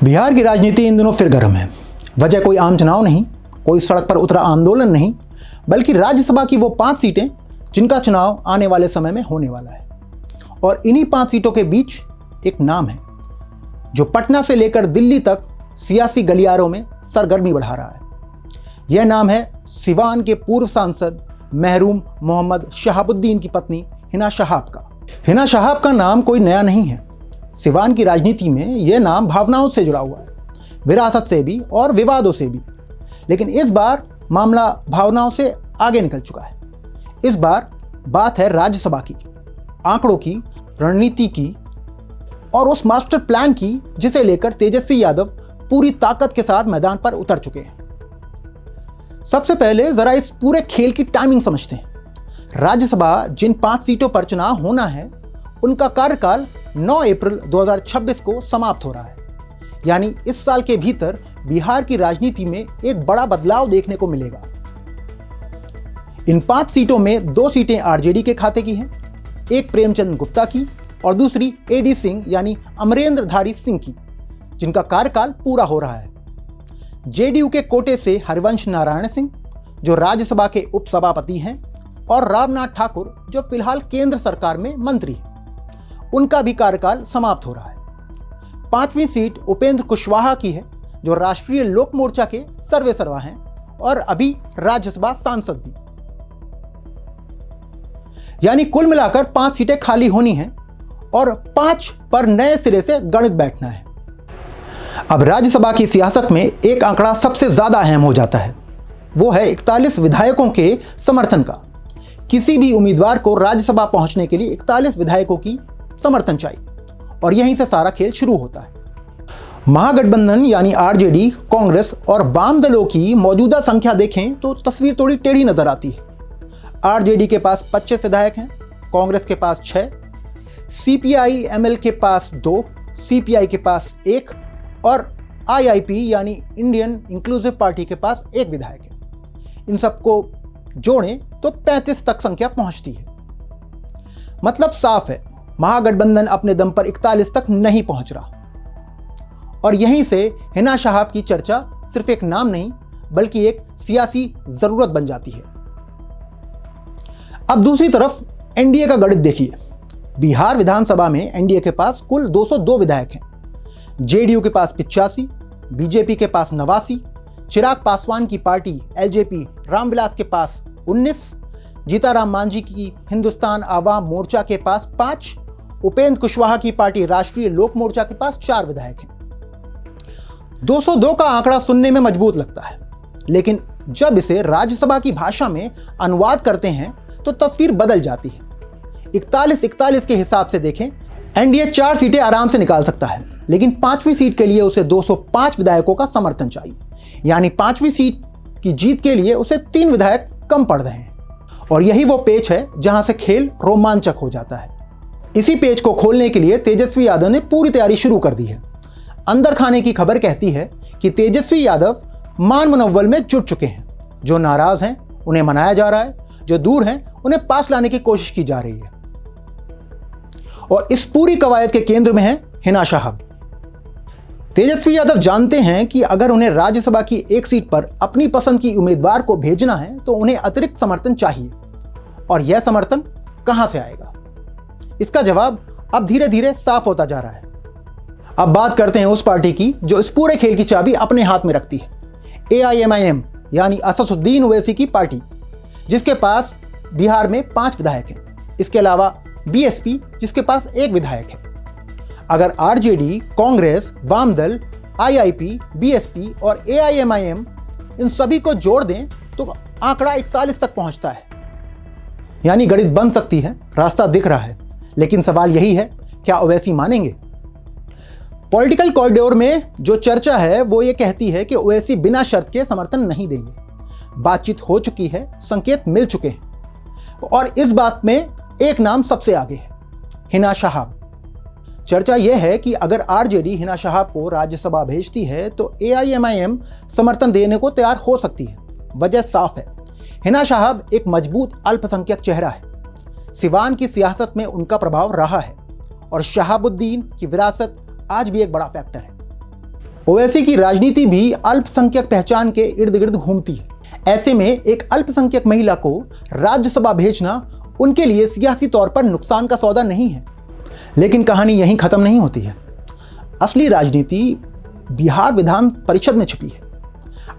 बिहार की राजनीति इन दिनों फिर गर्म है। वजह कोई आम चुनाव नहीं, कोई सड़क पर उतरा आंदोलन नहीं, बल्कि राज्यसभा की वो 5 सीटें जिनका चुनाव आने वाले समय में होने वाला है। और इन्हीं 5 सीटों के बीच एक नाम है जो पटना से लेकर दिल्ली तक सियासी गलियारों में सरगर्मी बढ़ा रहा है। यह नाम है सिवान के पूर्व सांसद महरूम मोहम्मद शहाबुद्दीन की पत्नी हिना शहाब का। हिना शहाब का नाम कोई नया नहीं है। सिवान की राजनीति में यह नाम भावनाओं से जुड़ा हुआ है, विरासत से भी और विवादों से भी। लेकिन इस बार मामला भावनाओं से आगे निकल चुका है। इस बार बात है राज्यसभा की, आंकड़ों की, रणनीति की और उस मास्टर प्लान की जिसे लेकर तेजस्वी यादव पूरी ताकत के साथ मैदान पर उतर चुके हैं। सबसे पहले जरा इस पूरे खेल की टाइमिंग समझते हैं। राज्यसभा जिन 5 सीटों पर चुनाव होना है उनका कार्यकाल 9 अप्रैल 2026 को समाप्त हो रहा है। यानी इस साल के भीतर बिहार की राजनीति में एक बड़ा बदलाव देखने को मिलेगा। इन 5 सीटों में 2 सीटें आरजेडी के खाते की हैं, एक प्रेमचंद गुप्ता की और दूसरी एडी सिंह यानी अमरेंद्रधारी सिंह की, जिनका कार्यकाल पूरा हो रहा है। जेडीयू के कोटे से हरिवंश नारायण सिंह जो राज्यसभा के उपसभापति हैं और रामनाथ ठाकुर जो फिलहाल केंद्र सरकार में मंत्री हैं, उनका भी कार्यकाल समाप्त हो रहा है। 5वीं सीट उपेंद्र कुशवाहा की है जो राष्ट्रीय लोक मोर्चा के सर्वेसर्वा हैं और अभी राज्यसभा सांसद भी। यानी कुल मिलाकर 5 सीटें खाली होनी हैं और 5 पर नए सिरे से गणित बैठना है। अब राज्यसभा की सियासत में एक आंकड़ा सबसे ज्यादा अहम हो जाता है, वो है 41 विधायकों के समर्थन का। किसी भी उम्मीदवार को राज्यसभा पहुंचने के लिए 41 विधायकों की समर्थन चाहिए और यहीं से सारा खेल शुरू होता है। महागठबंधन यानी आरजेडी, कांग्रेस और वाम दलों की मौजूदा संख्या देखें तो तस्वीर थोड़ी टेढ़ी नजर आती है। आरजेडी के पास 25 विधायक हैं, कांग्रेस के पास 6, सीपीआई एमएल के पास 2, सीपीआई के पास 1 और आईआईपी यानी इंडियन इंक्लूसिव पार्टी के पास 1 विधायक है। इन सबको जोड़ें तो 35 तक संख्या पहुंचती है। मतलब साफ है, महागठबंधन अपने दम पर 41 तक नहीं पहुंच रहा। और यहीं से हिना शहाब की चर्चा सिर्फ एक नाम नहीं बल्कि एक सियासी जरूरत बन जाती है। अब दूसरी तरफ एनडीए का गणित देखिए। बिहार विधानसभा में एनडीए के पास कुल 202 विधायक हैं। जेडीयू के पास 85, बीजेपी के पास 89, चिराग पासवान की पार्टी एलजेपी रामविलास के पास 19, जीताराम मांझी की हिंदुस्तान आवाम मोर्चा के पास 5, उपेंद्र कुशवाहा की पार्टी राष्ट्रीय लोक मोर्चा के पास 4 विधायक हैं। 202 का आंकड़ा सुनने में मजबूत लगता है, लेकिन जब इसे राज्यसभा की भाषा में अनुवाद करते हैं तो तस्वीर बदल जाती है। 41-41 के हिसाब से देखें, एनडीए 4 सीटें आराम से निकाल सकता है, लेकिन 5वीं सीट के लिए उसे 205 विधायकों का समर्थन चाहिए। यानी 5वीं सीट की जीत के लिए उसे 3 विधायक कम पड़ रहे हैं। और यही वो पेच है जहां से खेल रोमांचक हो जाता है। इसी पेच को खोलने के लिए तेजस्वी यादव ने पूरी तैयारी शुरू कर दी है। अंदर खाने की खबर कहती है कि तेजस्वी यादव मान मुनव्वल में जुट चुके हैं। जो नाराज हैं उन्हें मनाया जा रहा है, जो दूर हैं उन्हें पास लाने की कोशिश की जा रही है। और इस पूरी कवायद के केंद्र में है हिना शहाब। तेजस्वी यादव जानते हैं कि अगर उन्हें राज्यसभा की एक सीट पर अपनी पसंद की उम्मीदवार को भेजना है तो उन्हें अतिरिक्त समर्थन चाहिए। और यह समर्थन कहां से आएगा? इसका जवाब अब धीरे धीरे साफ होता जा रहा है। अब बात करते हैं उस पार्टी की जो इस पूरे खेल की चाबी अपने हाथ में रखती है, AIMIM यानी असदुद्दीन ओवैसी की पार्टी, जिसके पास बिहार में 5 विधायक हैं। इसके अलावा बीएसपी जिसके पास 1 विधायक है। अगर आरजेडी, कांग्रेस, वामदल, आईआईपी, बीएसपी और AIMIM इन सभी को जोड़ दें तो आंकड़ा 41 तक पहुंचता है। यानी गणित बन सकती है, रास्ता दिख रहा है। लेकिन सवाल यही है, क्या ओवैसी मानेंगे? पॉलिटिकल कॉरिडोर में जो चर्चा है वो ये कहती है कि ओवैसी बिना शर्त के समर्थन नहीं देंगे। बातचीत हो चुकी है, संकेत मिल चुके हैं और इस बात में एक नाम सबसे आगे है, हिना शहाब। चर्चा यह है कि अगर आरजेडी हिना शहाब को राज्यसभा भेजती है तो AIMIM समर्थन देने को तैयार हो सकती है। वजह साफ है, हिना शहाब एक मजबूत अल्पसंख्यक चेहरा है। सिवान की सियासत में उनका प्रभाव रहा है और शहाबुद्दीन की विरासत आज भी एक बड़ा फैक्टर है। ओवैसी की राजनीति भी अल्पसंख्यक पहचान के इर्द गिर्द घूमती है। ऐसे में एक अल्पसंख्यक महिला को राज्यसभा भेजना उनके लिए सियासी तौर पर नुकसान का सौदा नहीं है। लेकिन कहानी यहीं खत्म नहीं होती है। असली राजनीति बिहार विधान परिषद में छिपी है।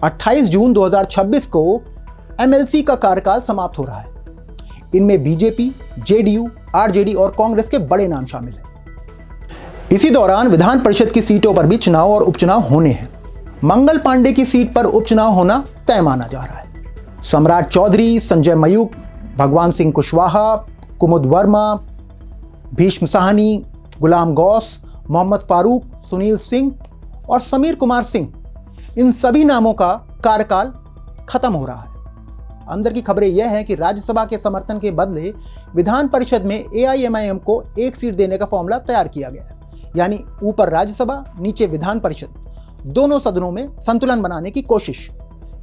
28 जून 2026 को एमएलसी का कार्यकाल समाप्त हो रहा है। इनमें बीजेपी, जेडीयू, आरजेडी और कांग्रेस के बड़े नाम शामिल हैं। इसी दौरान विधान परिषद की सीटों पर भी चुनाव और उपचुनाव होने हैं। मंगल पांडे की सीट पर उपचुनाव होना तय माना जा रहा है। सम्राट चौधरी, संजय मयूख, भगवान सिंह कुशवाहा, कुमुद वर्मा, भीष्म साहनी, गुलाम गौस, मोहम्मद फारूक, सुनील सिंह और समीर कुमार सिंह, इन सभी नामों का कार्यकाल खत्म हो रहा है। अंदर की खबरें यह हैं कि राज्यसभा के समर्थन के बदले विधान परिषद में एआईएमआईएम को एक सीट देने का फॉर्मूला तैयार किया गया है। यानी ऊपर राज्यसभा, नीचे विधान परिषद, दोनों सदनों में संतुलन बनाने की कोशिश।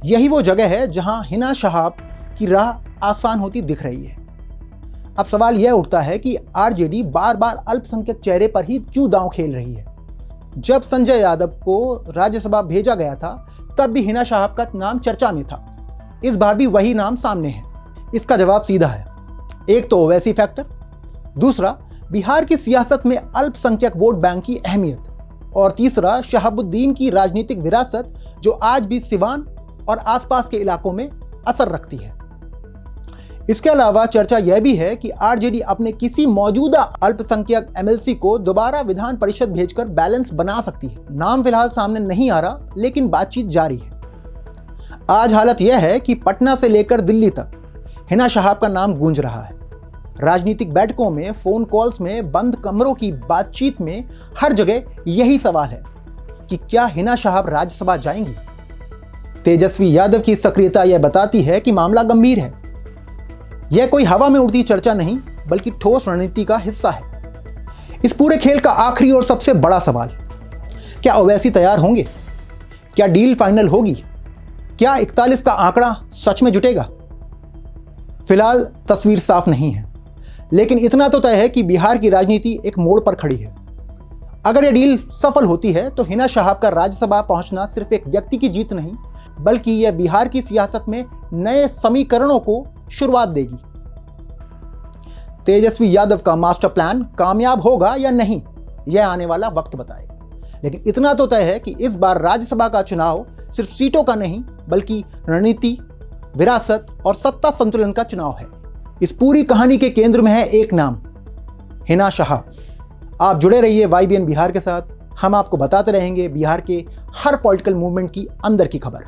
यही वो जगह है जहां हिना शहाब की राह आसान होती दिख रही है। अब सवाल यह उठता है कि आरजेडी बार बार अल्पसंख्यक चेहरे पर ही क्यों दांव खेल रही है। जब संजय यादव को राज्यसभा भेजा गया था तब भी हिना शहाब का नाम चर्चा में था। इस बार भी वही नाम सामने है। इसका जवाब सीधा है। एक तो ओवैसी फैक्टर, दूसरा बिहार की सियासत में अल्पसंख्यक वोट बैंक की अहमियत, और तीसरा शहाबुद्दीन की राजनीतिक विरासत जो आज भी सिवान और आसपास के इलाकों में असर रखती है। इसके अलावा चर्चा यह भी है कि आरजेडी अपने किसी मौजूदा अल्पसंख्यक एमएलसी को दोबारा विधान परिषद भेजकर बैलेंस बना सकती है। नाम फिलहाल सामने नहीं आ रहा, लेकिन बातचीत जारी है। आज हालत यह है कि पटना से लेकर दिल्ली तक हिना शहाब का नाम गूंज रहा है। राजनीतिक बैठकों में, फोन कॉल्स में, बंद कमरों की बातचीत में हर जगह यही सवाल है कि क्या हिना शहाब राज्यसभा जाएंगी। तेजस्वी यादव की सक्रियता यह बताती है कि मामला गंभीर है। यह कोई हवा में उड़ती चर्चा नहीं, बल्कि ठोस रणनीति का हिस्सा है। इस पूरे खेल का आखिरी और सबसे बड़ा सवाल, क्या ओवैसी तैयार होंगे? क्या डील फाइनल होगी? क्या 41 का आंकड़ा सच में जुटेगा? फिलहाल तस्वीर साफ नहीं है, लेकिन इतना तो तय है कि बिहार की राजनीति एक मोड़ पर खड़ी है। अगर यह डील सफल होती है तो हिना शहाब का राज्यसभा पहुंचना सिर्फ एक व्यक्ति की जीत नहीं, बल्कि यह बिहार की सियासत में नए समीकरणों को शुरुआत देगी। तेजस्वी यादव का मास्टर प्लान कामयाब होगा या नहीं, यह आने वाला वक्त बताएगा। लेकिन इतना तो तय है कि इस बार राज्यसभा का चुनाव सिर्फ सीटों का नहीं, बल्कि रणनीति, विरासत और सत्ता संतुलन का चुनाव है। इस पूरी कहानी के केंद्र में है एक नाम, हिना शहाब। आप जुड़े रहिए YBN बिहार के साथ। हम आपको बताते रहेंगे बिहार के हर पॉलिटिकल मूवमेंट की अंदर की खबर।